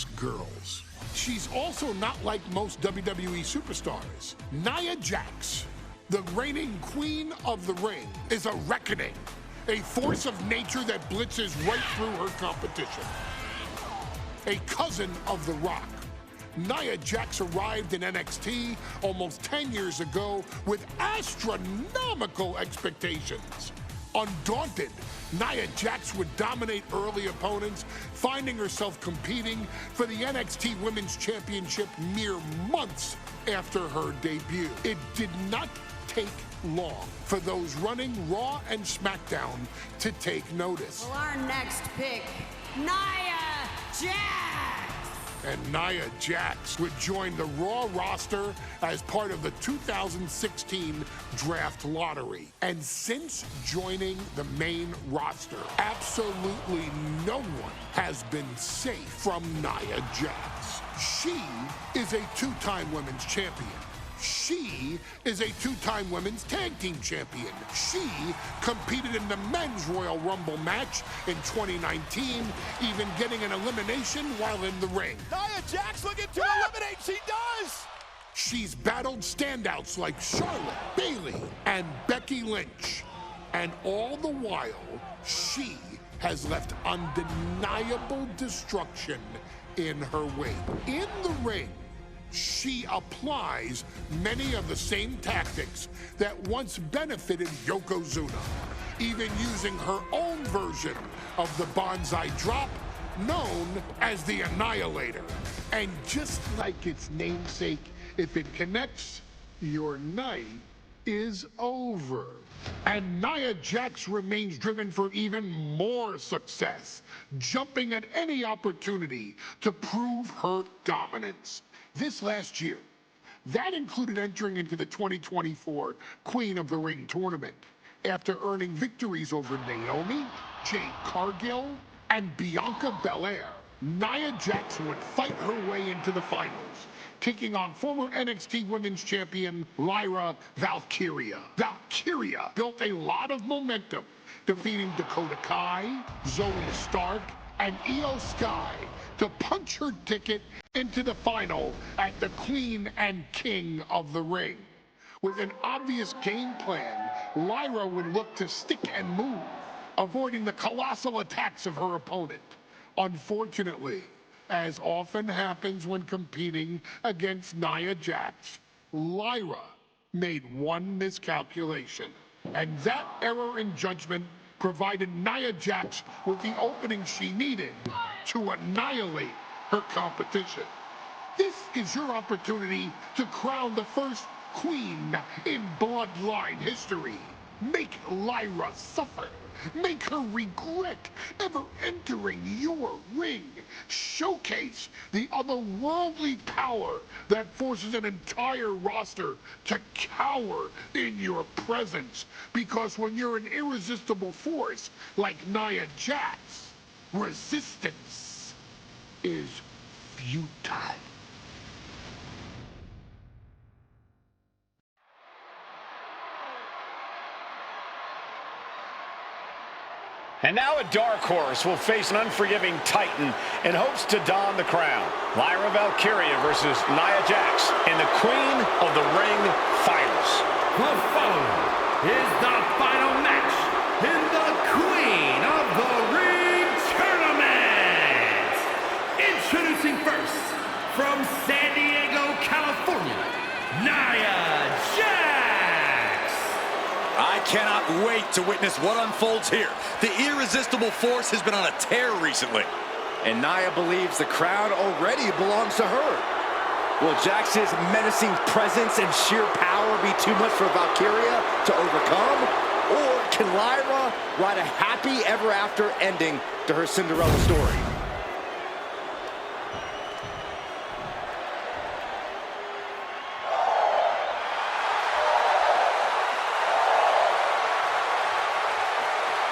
Jax girls. She's also not like most WWE superstars. Nia Jax, the reigning queen of the ring, is a reckoning, a force of nature that blitzes right through her competition. A cousin of The Rock, Nia Jax arrived in NXT almost 10 years ago with astronomical expectations. Undaunted, Nia Jax would dominate early opponents, finding herself competing for the NXT Women's Championship mere months after her debut. It did not take long for those running Raw and SmackDown to take notice. Well, our next pick, Nia Jax! And Nia Jax would join the Raw roster as part of the 2016 draft lottery. And since joining the main roster, absolutely no one has been safe from Nia Jax. She is a two-time women's champion. She is a two-time women's tag team champion. She competed in the men's Royal Rumble match in 2019, even getting an elimination while in the ring. Nia Jax looking to eliminate, she does! She's battled standouts like Charlotte, Bayley, and Becky Lynch. And all the while, she has left undeniable destruction in her wake. In the ring, she applies many of the same tactics that once benefited Yokozuna, even using her own version of the Banzai drop, known as the Annihilator. And just like its namesake, if it connects, your night is over. And Nia Jax remains driven for even more success, jumping at any opportunity to prove her dominance. This last year, that included entering into the 2024 Queen of the Ring tournament after earning victories over Naomi, Jade Cargill, and Bianca Belair. Nia Jax would fight her way into the finals, taking on former NXT Women's Champion Lyra Valkyria. Valkyria built a lot of momentum, defeating Dakota Kai, Zoe Stark, and Io Sky to punch her ticket into the final at the Queen and King of the Ring. With an obvious game plan, Lyra would look to stick and move, avoiding the colossal attacks of her opponent. Unfortunately, as often happens when competing against Nia Jax, Lyra made one miscalculation, and that error in judgment provided Nia Jax with the opening she needed to annihilate her competition. This is your opportunity to crown the first queen in Bloodline history. Make Lyra suffer. Make her regret ever entering your ring. Showcase the otherworldly power that forces an entire roster to cower in your presence. Because when you're an irresistible force like Nia Jax, resistance is futile. And now a dark horse will face an unforgiving titan in hopes to don the crown. Lyra Valkyria versus Nia Jax in the Queen of the Ring Finals. The following is the final match in the Queen of the Ring Tournament. Introducing first, from San Diego, California, Nia Jax. I cannot wait to witness what unfolds here. The irresistible force has been on a tear recently. And Nia believes the crown already belongs to her. Will Jax's menacing presence and sheer power be too much for Valkyria to overcome? Or can Lyra write a happy ever after ending to her Cinderella story?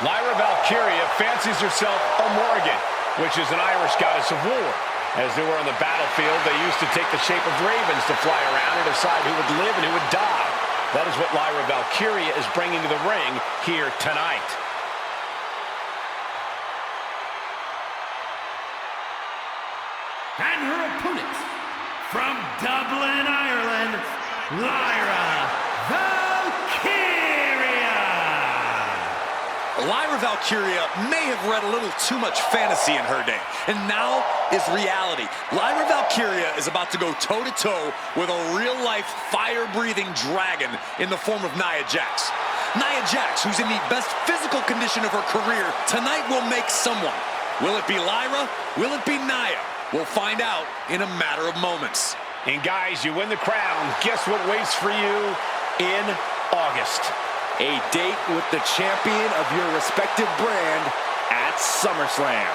Lyra Valkyria fancies herself a Morrigan, which is an Irish goddess of war. As they were on the battlefield, they used to take the shape of ravens to fly around and decide who would live and who would die. That is what Lyra Valkyria is bringing to the ring here tonight. from Dublin, Ireland, Lyra Valkyria. Lyra Valkyria may have read a little too much fantasy in her day, and now is reality. Lyra Valkyria is about to go toe-to-toe with a real-life, fire-breathing dragon in the form of Nia Jax. Nia Jax, who's in the best physical condition of her career, tonight will make someone. Will it be Lyra? Will it be Nia? We'll find out in a matter of moments. And guys, you win the crown. Guess what waits for you in August? A date with the champion of your respective brand at SummerSlam.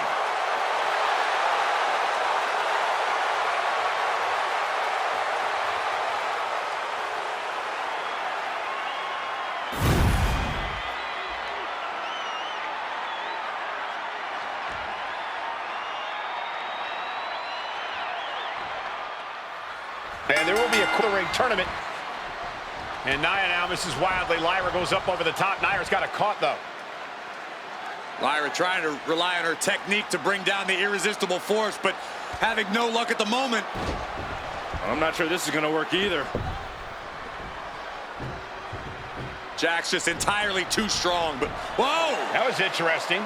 And there will be a quarter-ring tournament. And Nia now misses wildly. Lyra goes up over the top. Nia's got it caught, though. Lyra trying to rely on her technique to bring down the irresistible force, but having no luck at the moment. I'm not sure this is going to work either. Jax just entirely too strong, but whoa! That was interesting.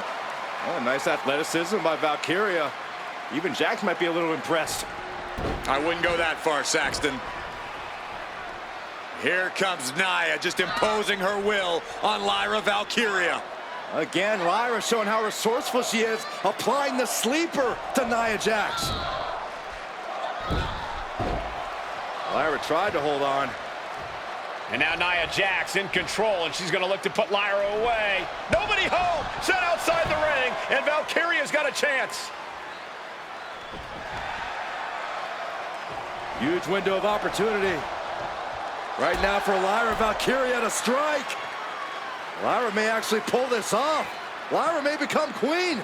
Oh, nice athleticism by Valkyria. Even Jax might be a little impressed. I wouldn't go that far, Saxton. Here comes Nia, just imposing her will on Lyra Valkyria. Again, Lyra showing how resourceful she is, applying the sleeper to Nia Jax. Lyra tried to hold on. And now Nia Jax in control, and she's going to look to put Lyra away. Nobody home! Set outside the ring, and Valkyria's got a chance. Huge window of opportunity. Right now for Lyra Valkyria to strike. Lyra may actually pull this off. Lyra may become queen.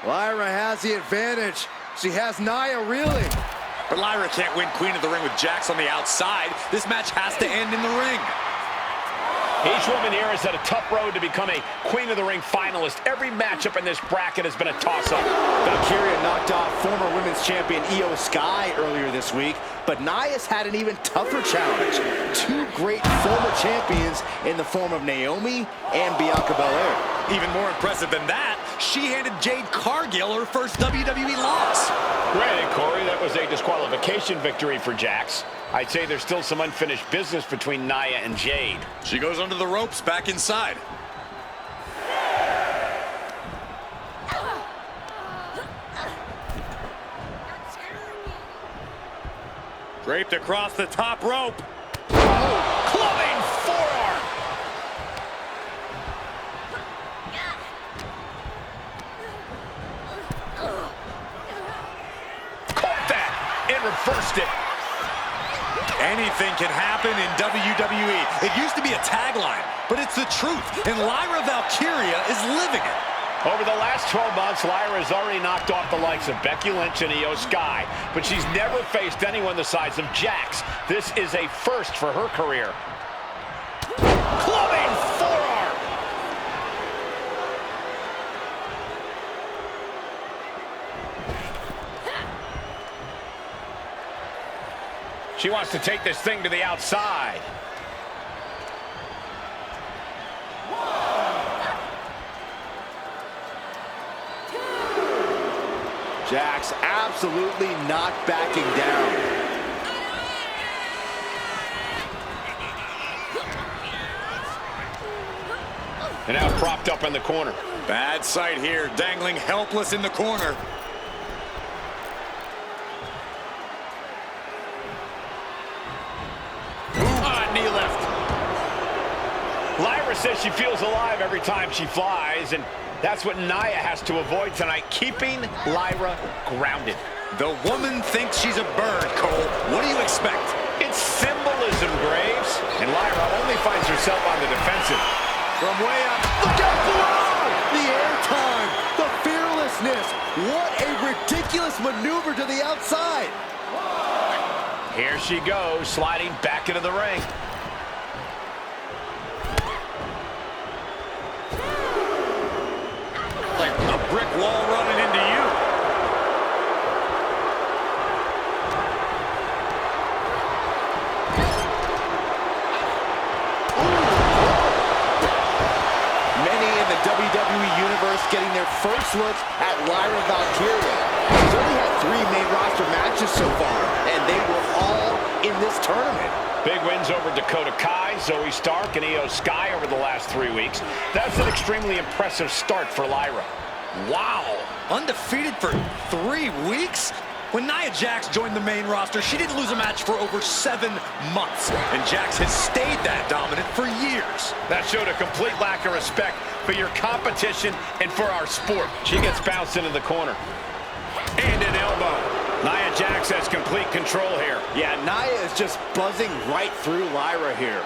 Lyra has the advantage. She has Nia reeling. But Lyra can't win Queen of the Ring with Jax on the outside. This match has to end in the ring. Each woman here has had a tough road to become a Queen of the Ring finalist. Every matchup in this bracket has been a toss-up. Valkyria knocked off former women's champion Io Sky earlier this week, but Nia's had an even tougher challenge. Two great former champions in the form of Naomi and Bianca Belair. Even more impressive than that, she handed Jade Cargill her first WWE loss. Granted, Corey, that was a disqualification victory for Jax. I'd say there's still some unfinished business between Nia and Jade. She goes under the ropes back inside. Draped across the top rope. Oh, clubbing forearm. Caught that and reversed it. Anything can happen in WWE. It used to be a tagline, but it's the truth, and Lyra Valkyria is living it. Over the last 12 months, Lyra has already knocked off the likes of Becky Lynch and Io Sky, but she's never faced anyone the size of Jax. This is a first for her career. Clubbing forearm! She wants to take this thing to the outside. Jax absolutely not backing down. And now propped up in the corner. Bad sight here, dangling helpless in the corner. Knee left. Lyra says she feels alive every time she flies, and that's what Nia has to avoid tonight, keeping Lyra grounded. The woman thinks she's a bird, Cole. What do you expect? It's symbolism, Graves. And Lyra only finds herself on the defensive. From way up. Look out below! The airtime, the fearlessness. What a ridiculous maneuver to the outside. Here she goes, sliding back into the ring. Like a brick wall running into you. getting their first look at Lyra Valkyria. She's only had 3 main roster matches so far, and they were all in this tournament. Big wins over Dakota Kai, Zoe Stark, and Io Sky over the last 3 weeks. That's an extremely impressive start for Lyra. Wow, undefeated for 3 weeks? When Nia Jax joined the main roster, she didn't lose a match for over 7 months. And Jax has stayed that dominant for years. That showed a complete lack of respect for your competition and for our sport. She gets bounced into the corner. And an elbow. Nia Jax has complete control here. Yeah, Nia is just buzzing right through Lyra here.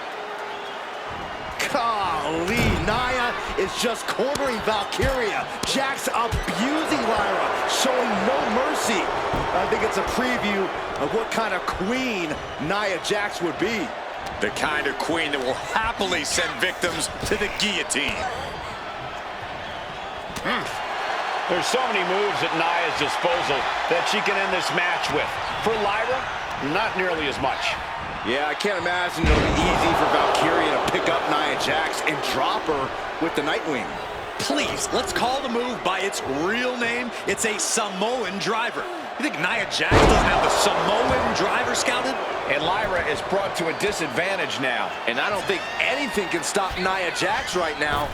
Golly, Nia is just cornering Valkyria. Jax abusing Lyra, showing no mercy. I think it's a preview of what kind of queen Nia Jax would be. The kind of queen that will happily send victims to the guillotine. There's so many moves at Nia's disposal that she can end this match with. For Lyra, not nearly as much. Yeah, I can't imagine it'll be easy for Valkyria to pick up Nia Jax and drop her with the Nightwing. Please, let's call the move by its real name. It's a Samoan driver. You think Nia Jax doesn't have the Samoan driver scouted? And Lyra is brought to a disadvantage now. And I don't think anything can stop Nia Jax right now.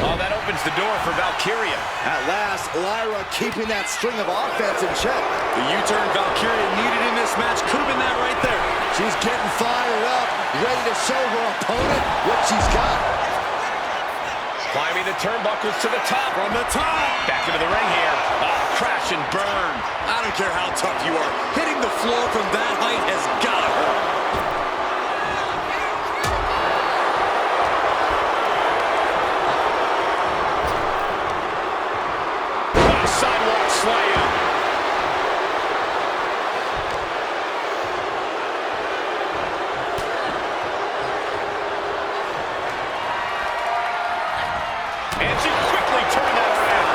Oh, that opens the door for Valkyria. At last, Lyra keeping that string of offense in check. The U-turn Valkyria needed in this match could have been that right there. She's getting fired up, ready to show her opponent what she's got. Climbing the turnbuckles to the top. From the top. Back into the ring here. Crash and burn. I don't care how tough you are. Hitting the floor from that height has got to hurt. Sidewalk slam. And she quickly turned that around.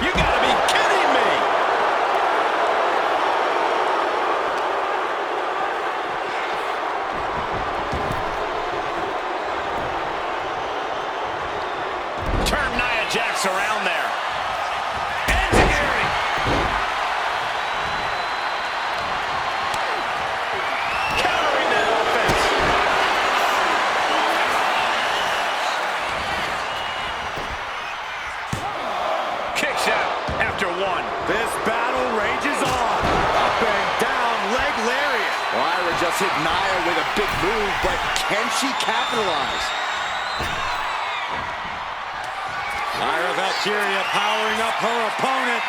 You gotta be kidding me! Turn Nia Jax around there. Engineering. Countering that offense. Kicks out after 1. This battle rages on. Up and down, leg lariat. Lyra just hit Nia with a big move, but can she capitalize? Lyra Valkyria powering up her opponent.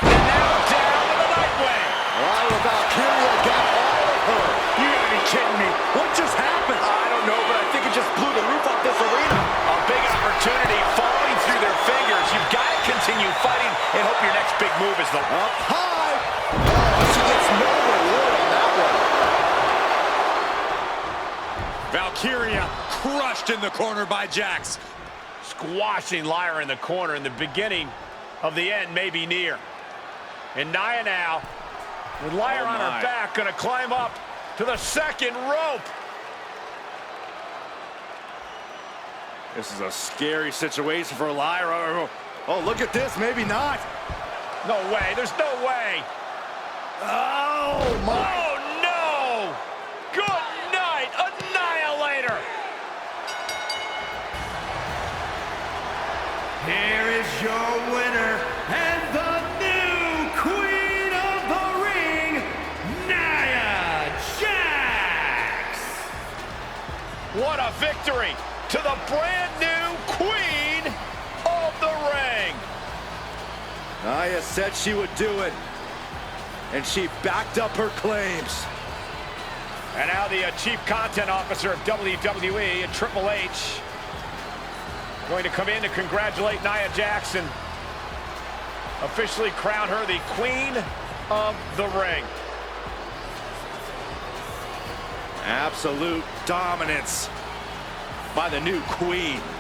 And now down with the Nightwing. Lyra Valkyria got all of her. You gotta be kidding me. What just happened? I don't know, but I think it just blew the roof off this arena. A big opportunity falling through their fingers. You've got to continue fighting and hope your next big move is the... Up high. Oh, she gets no reward on that one. Valkyria crushed in the corner by Jax. Squashing Lyra in the corner, and the beginning of the end may be near. And Nia now, with Lyra on her back, going to climb up to the second rope. This is a scary situation for Lyra. Oh, look at this. Maybe not. No way. There's no way. Oh, my. Oh, no. Good night, Annihilator. Here is your winner and the new Queen of the Ring, Nia Jax! What a victory to the brand new Queen of the Ring. Nia said she would do it, and she backed up her claims. And now the Chief Content Officer of WWE, Triple H, going to come in to congratulate Nia Jax and officially crown her the Queen of the Ring. Absolute dominance by the new queen.